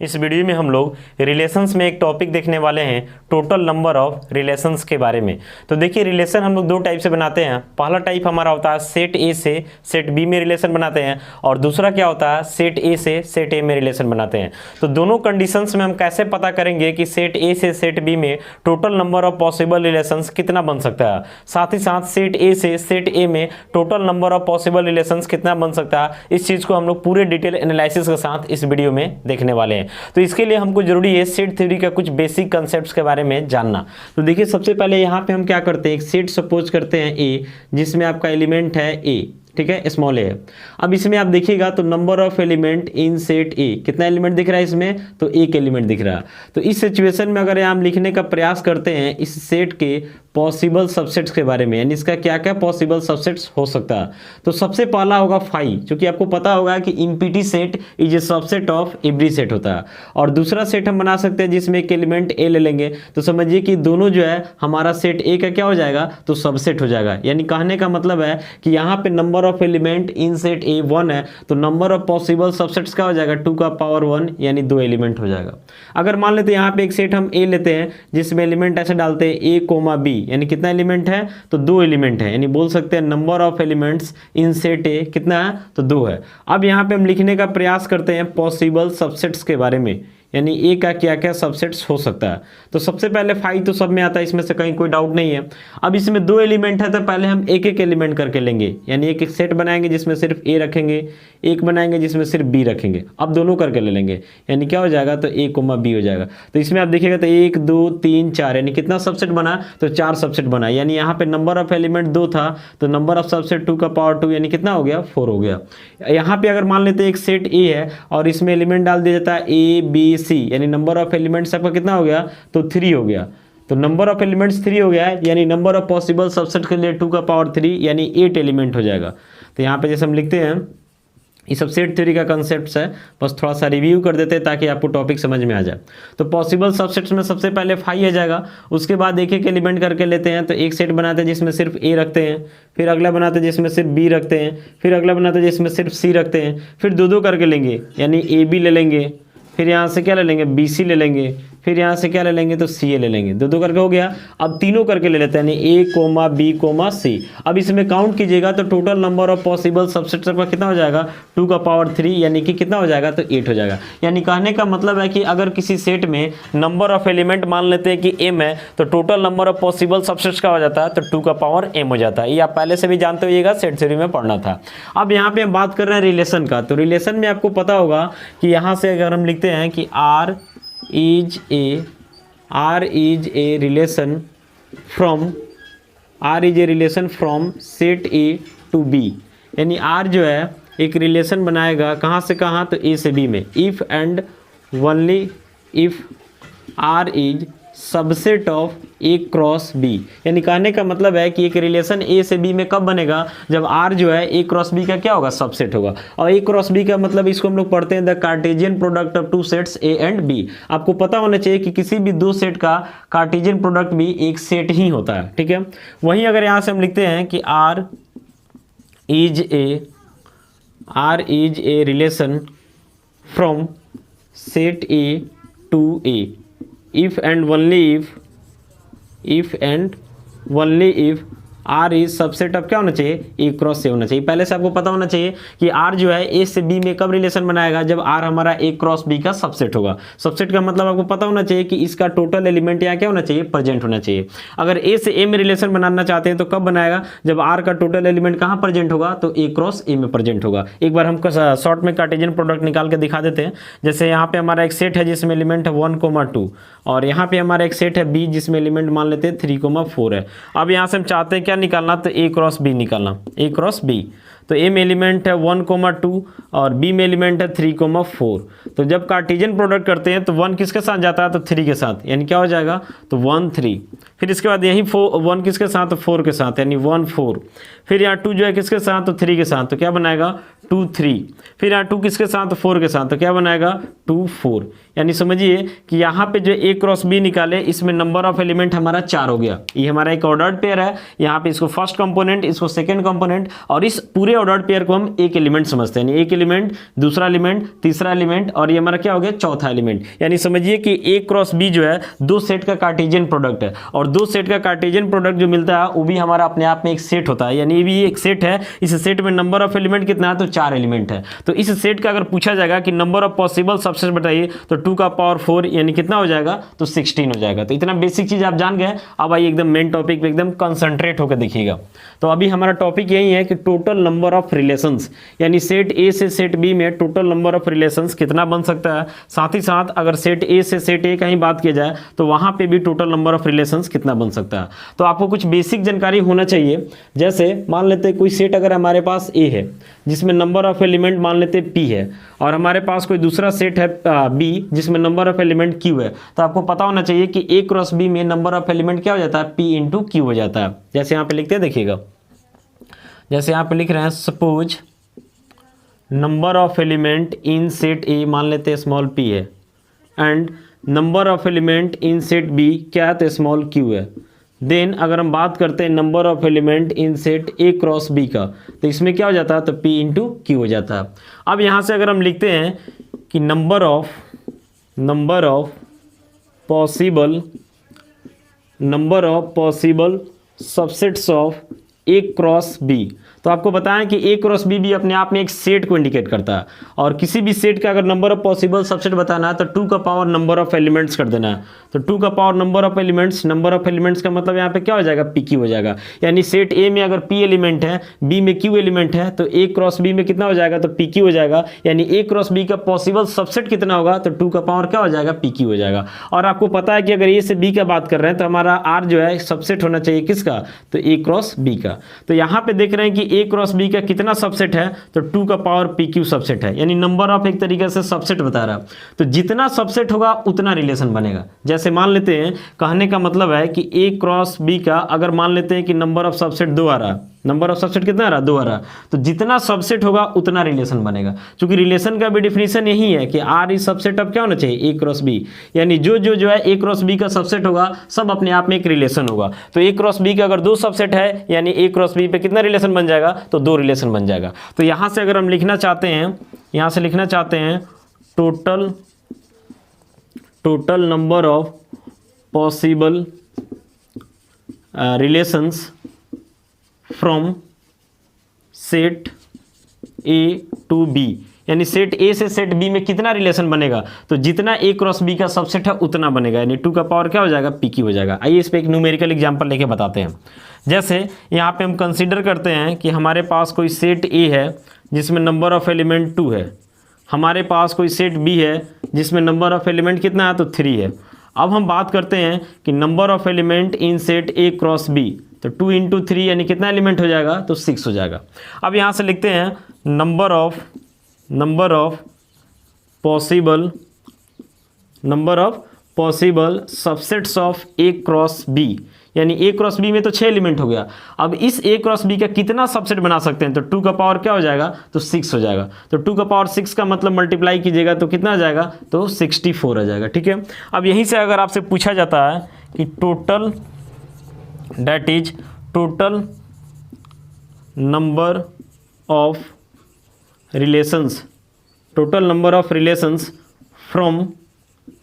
इस वीडियो में हम लोग रिलेशंस में एक टॉपिक देखने वाले हैं, टोटल नंबर ऑफ रिलेशंस के बारे में। तो देखिए रिलेशन हम लोग दो टाइप से बनाते हैं। पहला टाइप हमारा होता है सेट ए से सेट बी में रिलेशन बनाते हैं, और दूसरा क्या होता है सेट ए से सेट ए में रिलेशन बनाते हैं। तो दोनों कंडीशंस में हम कैसे पता करेंगे कि सेट ए से सेट बी में total number of possible relations कितना बन सकता है, साथ ही साथ सेट ए से सेट ए में total number of possible relations कितना बन सकता है, इस चीज़ को हम लोग पूरे डिटेल एनालिसिस के साथ इस वीडियो में देखने वाले हैं। तो इसके लिए हमको जरूरी है सेट थ्योरी का कुछ बेसिक कंसेप्ट्स के बारे में जानना। तो देखिए सबसे पहले यहाँ पे हम क्या करते हैं, एक सेट सपोज करते हैं ए, जिसमें आपका एलिमेंट है ए, ठीक है, स्मॉल ए। अब इसमें आप देखिएगा तो number of element in set ए, कितना एलिमेंट दिख रहा है इसमें, तो एक एलिमेंट दिख रहा है। तो इस सिचुएशन में अगर हम लिखने का प्रयास करते हैं इस सेट के पॉसिबल सबसेट्स के बारे में, यानी इसका क्या क्या पॉसिबल सबसेट्स हो सकता है, तो सबसे पहला होगा फाई, क्योंकि आपको पता होगा कि empty set is a subset of every set होता है। और दूसरा सेट हम बना सकते हैं जिसमें एक एलिमेंट ए ले लेंगे, तो समझिए कि दोनों जो है हमारा सेट ए का क्या हो जाएगा, तो सबसेट हो जाएगा। यानी कहने का मतलब है कि यहाँ पे number of element in set ए 1 है, तो नंबर ऑफ पॉसिबल सबसेट्स क्या हो जाएगा, 2 का पावर 1, यानी 2 एलिमेंट हो जाएगा। अगर मान लेते हैं यहाँ पे एक सेट हम ए लेते हैं जिसमें एलिमेंट ऐसे डालते हैं ए कोमा बी, यानी कितना एलिमेंट है, तो 2 एलिमेंट है, यानी बोल सकते हैं number of elements in set ए कितना है, तो 2 है। अब यहाँ पे हम लिखने का प्रयास करते हैं पॉसिबल सबसेट्स के बारे में, यानी ए का क्या क्या सबसेट्स हो सकता है। तो सबसे पहले फाइव तो सब में आता है, इसमें से कहीं कोई डाउट नहीं है। अब इसमें 2 एलिमेंट है, तो पहले हम एक एक एलिमेंट करके लेंगे, यानी एक एक सेट बनाएंगे जिसमें सिर्फ ए रखेंगे, एक बनाएंगे जिसमें सिर्फ बी रखेंगे। अब दोनों करके ले लेंगे, यानी क्या हो जाएगा, तो ए कोमा बी हो जाएगा। तो इसमें आप देखिएगा तो 1 2 3 4, यानी कितना सबसेट बना, तो 4 सबसेट बना। यानी यहाँ पे नंबर ऑफ एलिमेंट 2 था, तो नंबर ऑफ सबसेट 2 का पावर 2, यानी कितना हो गया, 4 हो गया। यहाँ पे अगर मान लेते हैं एक सेट ए है और इसमें एलिमेंट डाल दिया जाता है ए बी सी, यानी नंबर ऑफ एलिमेंट्स आपका कितना हो गया, तो 3 हो गया। तो नंबर ऑफ एलिमेंट्स 3 हो गया है, यानी नंबर ऑफ पॉसिबल सबसेट के लिए 2 का पावर 3, यानी 8 एलिमेंट हो जाएगा। तो यहाँ पे जैसे हम लिखते हैं ये सब सेट थ्योरी का कंसेप्ट है, बस थोड़ा सा रिव्यू कर देते हैं ताकि आपको टॉपिक समझ में आ जाए। तो पॉसिबल सबसेट्स में सबसे पहले 5 आ जाएगा, उसके बाद एक एक एलिमेंट करके लेते हैं। तो एक सेट बनाते हैं जिसमें सिर्फ ए रखते हैं, फिर अगला बनाते हैं जिसमें सिर्फ बी रखते हैं, फिर अगला बनाते हैं जिसमें सिर्फ सी रखते हैं, फिर 2 करके लेंगे, यानी ए बी ले लेंगे, फिर यहाँ से क्या ले लेंगे, बी सी ले लेंगे, फिर यहाँ से क्या ले लेंगे, तो सी ए ले लेंगे। 2 करके हो गया। अब तीनों करके ले लेते हैं, यानी ए कोमा बी कोमा सी। अब इसमें काउंट कीजिएगा तो total number of possible subsets का कितना हो जाएगा, 2 का पावर 3, यानी कि कितना हो जाएगा, तो 8 हो जाएगा। यानी कहने का मतलब है कि अगर किसी सेट में नंबर ऑफ एलिमेंट मान लेते हैं कि एम है, तो total number of possible subsets का हो जाता है, तो 2 का पावर एम हो जाता है। ये आप पहले से भी जानते होइएगा, सेट थ्योरी में पढ़ना था। अब यहाँ पे हम बात कर रहे हैं रिलेशन का। तो रिलेशन में आपको पता होगा कि यहाँ से अगर हम लिखते हैं कि R is a relation from set A to B, यानी R जो है एक रिलेशन बनाएगा कहाँ से कहाँ, तो A से B में। If and only if R is subset of A cross B, यानी कहने का मतलब है कि एक रिलेशन ए से बी में कब बनेगा, जब आर जो है ए क्रॉस बी का क्या होगा, सबसेट होगा। और ए क्रॉस बी का मतलब इसको हम लोग पढ़ते हैं the Cartesian product of 2 sets A and B. आपको पता होना चाहिए कि किसी भी 2 सेट का कार्टेशियन प्रोडक्ट भी एक सेट ही होता है, ठीक है। वहीं अगर यहाँ से हम लिखते हैं कि R is a relation from set A to A, if and only if R is subset of क्या होना चाहिए, ए क्रॉस से होना चाहिए। पहले से आपको पता होना चाहिए कि R जो है ए से बी में कब रिलेशन बनाएगा, जब R हमारा ए क्रॉस बी का सबसेट होगा। सबसेट का मतलब आपको पता होना चाहिए कि इसका टोटल एलिमेंट यहाँ क्या होना चाहिए, प्रेजेंट होना चाहिए। अगर ए से ए में रिलेशन बनाना चाहते हैं तो कब बनाएगा, जब R का टोटल एलिमेंट कहाँ प्रेजेंट होगा, तो ए क्रॉस ए में प्रेजेंट होगा। एक बार हमको शॉर्ट में कार्टेशियन प्रोडक्ट निकाल के दिखा देते हैं। जैसे यहाँ पे हमारा एक सेट है जिसमें एलिमेंट है 1, 2, और यहाँ पे हमारा एक सेट है बी जिसमें एलिमेंट मान लेते हैं 3, 4 है। अब यहाँ से हम चाहते हैं क्या निकालना, तो ए क्रॉस बी निकालना, ए क्रॉस बी। तो ए में एलिमेंट है 1, 2 और बी में एलिमेंट है 3, 4। तो जब कार्टेशियन प्रोडक्ट करते हैं तो 1 किसके साथ जाता है, तो 3 के साथ, यानी क्या हो जाएगा, तो 1 3। फिर इसके बाद यही 1 किसके साथ, तो 4 के साथ, यानी 1 4। फिर यहाँ 2 जो है किसके साथ, तो 3 के साथ, तो क्या बनाएगा 2 3, फिर यहाँ 2 किसके साथ, 4 के साथ, तो क्या बनाएगा 2 4। यानी समझिए कि यहाँ पे जो A क्रॉस B निकाले इसमें नंबर ऑफ एलिमेंट हमारा 4 हो गया। ये हमारा एक ऑर्डर्ड पेयर है, यहाँ पे इसको फर्स्ट कंपोनेंट, इसको सेकंड कंपोनेंट, और इस पूरे ऑर्डर्ड पेयर को हम एक एलिमेंट समझते हैं। यानी एक एलिमेंट, दूसरा एलिमेंट, तीसरा एलिमेंट, और ये हमारा क्या हो गया चौथा एलिमेंट। यानी समझिए कि A क्रॉस B जो है दो सेट का कार्टेशियन प्रोडक्ट है, और दो सेट का कार्टेशियन प्रोडक्ट जो मिलता है वो भी हमारा अपने आप में एक सेट होता है। यानी ये भी एक सेट है, इस सेट में नंबर ऑफ एलिमेंट कितना है, तो 4 एलिमेंट है। तो इस सेट का अगर पूछा जाएगा कि नंबर ऑफ पॉसिबल सबसेट बताइए, तो 2 का पावर 4 यानी कितना हो जाएगा, तो 16 हो जाएगा। तो इतना बेसिक चीज आप जान गए। अब आइए एकदम मेन टॉपिक पे एकदम कंसंट्रेट होकर देखिएगा। तो अभी हमारा टॉपिक यही है कि टोटल नंबर ऑफ रिलेशंस, यानी सेट ए से सेट बी में टोटल नंबर ऑफ रिलेशंस कितना बन सकता है। साथ ही साथ अगर सेट ए से सेट ए का ही बात किया जाए तो वहां पे भी टोटल नंबर ऑफ रिलेशंस कितना बन सकता है। तो आपको कुछ बेसिक जानकारी होना चाहिए। जैसे मान लेते हैं कोई सेट अगर हमारे पास ए है जिसमें नंबर ऑफ एलिमेंट मान लेते हैं पी है, और हमारे पास कोई दूसरा सेट है बी जिसमें नंबर ऑफ एलिमेंट क्यू है, तो आपको पता होना चाहिए कि ए क्रॉस बी में नंबर ऑफ एलिमेंट क्या हो जाता है, पी इंटू क्यू हो जाता है। जैसे यहाँ पे लिखते हैं, देखिएगा जैसे यहाँ पे लिख रहे हैं, suppose number of element in set A मान लेते हैं स्मॉल पी है, and number of element in set B क्या है, तो स्मॉल क्यू है। देन अगर हम बात करते हैं number of element in set A cross B का, तो इसमें क्या हो जाता है, तो पी इंटू क्यू हो जाता है। अब यहाँ से अगर हम लिखते हैं कि number of possible subsets of A cross B, तो आपको बताएं कि ए क्रॉस बी भी अपने आप में एक सेट को इंडिकेट करता है, और किसी भी सेट का अगर नंबर ऑफ पॉसिबल सबसेट बताना है तो 2 का पावर नंबर ऑफ एलिमेंट्स कर देना है। तो 2 का पावर नंबर ऑफ एलिमेंट्स का मतलब यहाँ पे क्या हो जाएगा, पी क्यू हो जाएगा। यानी सेट ए में अगर पी एलिमेंट है, बी में क्यू एलिमेंट है, तो ए क्रॉस बी में कितना हो जाएगा, तो पी क्यू हो जाएगा। यानी ए क्रॉस बी का पॉसिबल सबसेट कितना होगा, तो 2 का पावर क्या हो जाएगा, पी क्यू हो जाएगा। और आपको पता है कि अगर ए से बी का बात कर रहे हैं तो हमारा आर जो है सबसेट होना चाहिए किसका, तो ए क्रॉस बी का। तो यहाँ पे देख रहे हैं कि ए क्रॉस बी का कितना सबसेट है, तो 2 का पावर पी क्यू सबसेट है। यानी नंबर ऑफ एक तरीके से सबसेट बता रहा है। तो जितना सबसेट होगा उतना रिलेशन बनेगा। जैसे मान लेते हैं, कहने का मतलब है कि ए क्रॉस बी का अगर मान लेते हैं कि नंबर ऑफ सबसेट 2 आ रहा, नंबर ऑफ सबसेट कितना आ रहा, 2 आ रहा, तो जितना सबसेट होगा उतना रिलेशन बनेगा। क्योंकि रिलेशन का भी डिफिनेशन यही है कि आर इज सबसेट ऑफ क्या होना चाहिए, ए क्रॉस बी। यानी जो है ए क्रॉस बी का सबसेट होगा सब अपने आप में एक रिलेशन होगा। तो ए क्रॉस बी का अगर 2 सबसेट है यानी ए क्रॉस बी पे कितना रिलेशन बन जाएगा, तो 2 रिलेशन बन जाएगा। तो यहाँ से अगर हम लिखना चाहते हैं, यहाँ से लिखना चाहते हैं total number of possible relations from set A to B, यानी सेट ए से सेट बी में कितना रिलेशन बनेगा, तो जितना ए क्रॉस बी का सबसेट है उतना बनेगा। यानी 2 का पावर क्या हो जाएगा, पी क्यू हो जाएगा। आइए इस पे एक न्यूमेरिकल एग्जांपल लेके बताते हैं। जैसे यहाँ पे हम कंसीडर करते हैं कि हमारे पास कोई सेट ए है जिसमें नंबर ऑफ एलिमेंट 2 है, हमारे पास कोई सेट बी है जिसमें नंबर ऑफ एलिमेंट कितना है, तो 3 है। अब हम बात करते हैं कि number of element in set A cross B, तो 2 इंटू 3 यानी कितना एलिमेंट हो जाएगा, तो 6 हो जाएगा। अब यहाँ से लिखते हैं number of possible subsets of A cross B, यानी ए क्रॉस बी में तो 6 एलिमेंट हो गया। अब इस ए क्रॉस बी का कितना सबसेट बना सकते हैं, तो 2 का पावर क्या हो जाएगा, तो 6 हो जाएगा। तो 2 का पावर 6 का मतलब मल्टीप्लाई कीजिएगा तो कितना आ जाएगा, तो 64 आ जाएगा। ठीक है। अब यहीं से अगर आपसे पूछा जाता है कि total number of relations from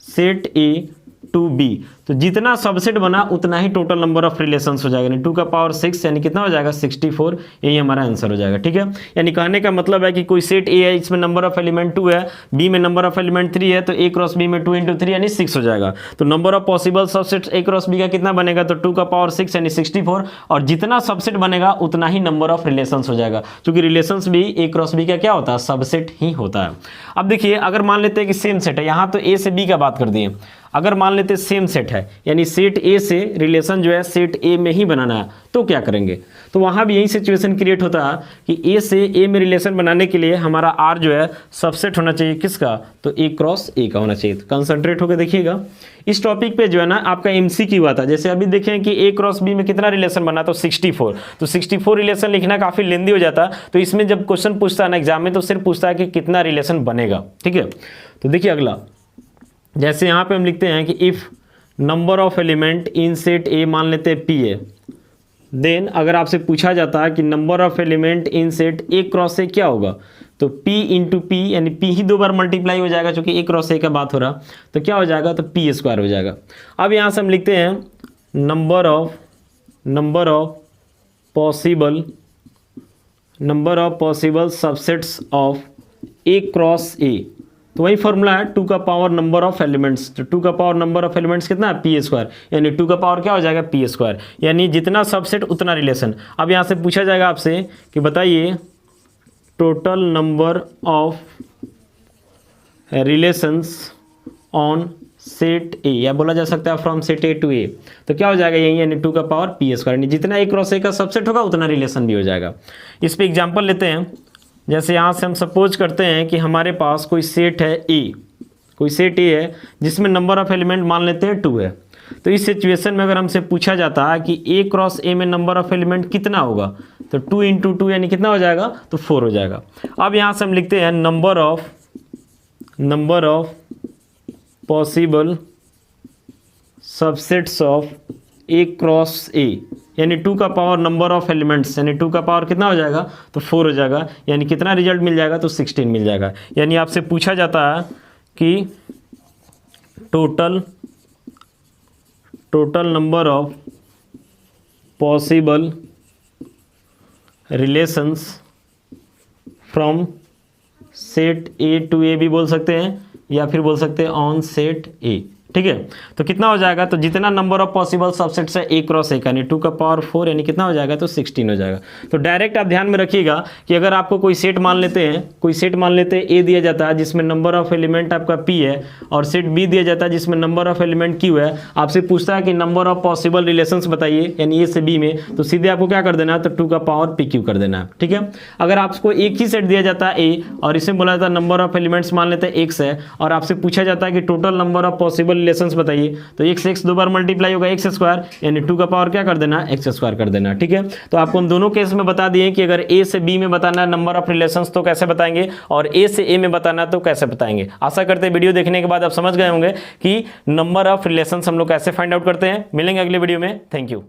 set A to B, तो जितना सबसेट बना उतना ही टोटल नंबर ऑफ रिलेशंस हो जाएगा। यानी 2 का पावर 6 यानी कितना हो जाएगा, 64। यही हमारा आंसर हो जाएगा। ठीक है। यानी कहने का मतलब है कि कोई सेट ए है, इसमें नंबर ऑफ एलिमेंट 2 है, बी में नंबर ऑफ एलिमेंट 3 है, तो ए क्रॉस बी में 2 इंटू 3 यानी 6 हो जाएगा। तो number of possible subset A cross B का कितना बनेगा, तो 2 का पावर 6 यानी 64, और जितना सबसेट बनेगा उतना ही नंबर ऑफ रिलेशंस हो जाएगा। क्योंकि रिलेशंस भी ए क्रॉस बी का क्या होता है, सबसेट ही होता है। अब देखिए अगर मान लेते हैं कि सेम सेट है, यहाँ तो ए से बी का बात कर दिए, अगर मान लेते सेम सेट है, यानी सेट ए से रिलेशन जो है सेट ए में ही बनाना है, तो क्या करेंगे? तो वहाँ भी यही सिचुएशन क्रिएट होता है कि ए से ए में रिलेशन बनाने के लिए हमारा आर जो है सबसेट होना चाहिए किसका? तो ए क्रॉस ए का होना चाहिए। कंसंट्रेट होकर देखिएगा इस टॉपिक पे जो है ना आपका एमसीक्यू हुआ था। जैसे अभी देखें कि ए क्रॉस बी में कितना रिलेशन बना, तो 64। तो 64 रिलेशन लिखना काफ़ी लेंदी हो जाता, तो इसमें जब क्वेश्चन पूछता है ना एग्जाम में, तो सिर्फ पूछता है कि कितना रिलेशन बनेगा। ठीक है, तो देखिए अगला, जैसे यहाँ पे हम लिखते हैं कि if number of element in set A मान लेते हैं पी है, देन अगर आपसे पूछा जाता है कि number of element in set A cross ए क्या होगा, तो P इंटू पी, यानी P ही 2 बार मल्टीप्लाई हो जाएगा, क्योंकि ए क्रॉस ए का बात हो रहा, तो क्या हो जाएगा? तो P स्क्वायर हो जाएगा। अब यहाँ से हम लिखते हैं number of possible subsets of A cross ए, तो वही फॉर्मूला है 2 का पावर नंबर ऑफ एलिमेंट्स। तो 2 का पावर नंबर ऑफ एलिमेंट्स कितना है? पी स्क्वायर, यानी 2 का पावर क्या हो जाएगा? पी स्क्वायर, यानी जितना सबसेट उतना रिलेशन। अब यहाँ से पूछा जाएगा आपसे कि बताइए total number of relations on set ए, या बोला जा सकता है फ्रॉम सेट ए टू ए, तो क्या हो जाएगा? यही, यानी 2 का पावर पी स्क्वायर, यानी जितना ए क्रॉस ए का सबसेट होगा उतना रिलेशन भी हो जाएगा। इस पर एग्जाम्पल लेते हैं। जैसे यहाँ से हम सपोज करते हैं कि हमारे पास कोई सेट है ए, कोई सेट ए है जिसमें नंबर ऑफ एलिमेंट मान लेते हैं 2 है। तो इस सिचुएशन में अगर हमसे पूछा जाता है कि ए क्रॉस ए में नंबर ऑफ एलिमेंट कितना होगा, तो 2 इंटू 2 यानी कितना हो जाएगा? तो 4 हो जाएगा। अब यहाँ से हम लिखते हैं number of possible subsets of A cross ए, यानी 2 का पावर नंबर ऑफ एलिमेंट्स, यानी 2 का पावर कितना हो जाएगा? तो 4 हो जाएगा, यानी कितना रिजल्ट मिल जाएगा? तो 16 मिल जाएगा। यानी आपसे पूछा जाता है कि total number of possible relations from set A to A भी बोल सकते हैं, या फिर बोल सकते हैं ऑन सेट ए। ठीक है, तो कितना हो जाएगा? तो जितना नंबर ऑफ पॉसिबल सबसेट्स है ए क्रॉस ए का, यानी 2 का पावर 4, यानी कितना हो जाएगा? तो 16 हो जाएगा। तो डायरेक्ट आप ध्यान में रखिएगा कि अगर आपको कोई सेट मान लेते हैं ए दिया जाता है जिसमें नंबर ऑफ एलिमेंट आपका पी है, और सेट बी दिया जाता है जिसमें नंबर ऑफ एलिमेंट क्यू है, आपसे पूछता है कि नंबर ऑफ पॉसिबल रिलेशंस बताइए, यानी ए से बी में, तो सीधे आपको क्या कर देना है? तो 2 का पावर पी क्यू कर देना है। ठीक है, अगर आपको एक ही सेट दिया जाता है ए, और इसे बोला जाता है नंबर ऑफ एलिमेंट्स मान लेते हैं x है, और आपसे पूछा जाता है कि total number of possible relations बताइए, तो x से x 2 बार मल्टीप्लाई होगा x स्क्वायर, यानी 2 का पावर क्या कर देना? x स्क्वायर कर देना। ठीक है, तो आपको हम दोनों केस में बता दिए कि अगर a से b में बताना है नंबर ऑफ रिलेशंस तो कैसे बताएंगे, और a से a में बताना तो कैसे बताएंगे। आशा करते हैं वीडियो देखने के बाद आप समझ गए होंगे कि नंबर ऑफ रिलेशंस हम लोग कैसे फाइंड आउट करते हैं। मिलेंगे अगले वीडियो में। Thank you.